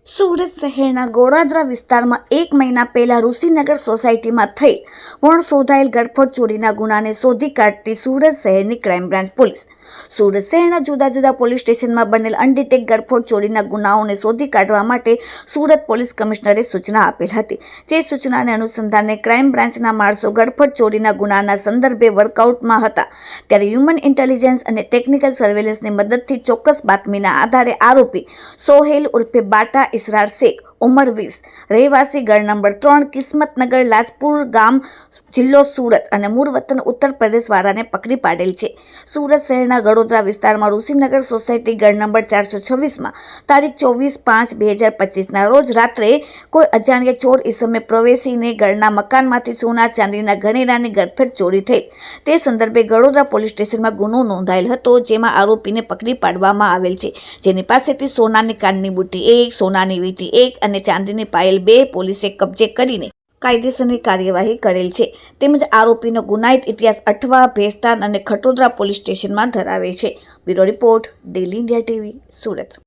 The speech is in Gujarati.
સુરત શહેરના ગોળાદરા વિસ્તારમાં 1 મહિના પહેલા ઋષિનગર સોસાયટીમાં થઈ વણશોધાયેલ ગળફોડ ચોરીના ગુનાને શોધી કાઢતી સુરત શહેરની ક્રાઇમ બ્રાન્ચ પોલીસ સુરત શહેરના જુદા જુદા પોલીસ સ્ટેશનમાં બનેલ અનડિટેક ગળફોડ ચોરીના ગુનાઓને શોધી કાઢવા માટે સુરત પોલીસ કમિશનરે સૂચના આપેલ હતી। જે સૂચનાને અનુસંધાને ક્રાઇમ બ્રાન્ચના માણસો ગળફોડ ચોરીના ગુનાના સંદર્ભે વર્કઆઉટમાં હતા ત્યારે હ્યુમન ઇન્ટેલિજન્સ અને ટેકનિકલ સર્વેલન્સની મદદથી ચોક્કસ બાતમીના આધારે આરોપી સોહેલ ઉર્ફે બાટા इसरार शेख उमर 20 રહેવાસી ગળ નંબર 3 કિસ્મતનગર લાજપુર ગામ જિલ્લો સુરત અને મૂળ વતન ઉત્તર પ્રદેશ વાળાને પકડી પાડેલ છે। સુરત શહેરના ગળોદરા વિસ્તારમાં ઋષિનગર સોસાયટી ગળ નંબર 426માં તારીખ 24/5/2025ના રોજ રાત્રે કોઈ અજાણ્યા ચોર ઈસમે પ્રવેશીને ગળના મકાનમાંથી સોના ચાંદીના ગણેરાની ગળફેડ ચોરી થઈ તે સંદર્ભે ગળોદરા પોલીસ સ્ટેશનમાં ગુનો નોંધાયેલ હતો, જેમાં આરોપીને પકડી પાડવામાં આવેલ છે, જેની પાસેથી સોનાની કાનની બુટ્ટી 1, સોનાની વીંટી 1 અને ચાંદીની પાયલ 2 પોલીસે કબજે કરીને કાયદેસરની કાર્યવાહી કરેલ છે। તેમજ આરોપીનો ગુનાહિત ઇતિહાસ અઠવા, ભેસ્તાન અને ખટોદરા પોલીસ સ્ટેશનમાં ધરાવે છે। Bureau report, daily India TV, Surat.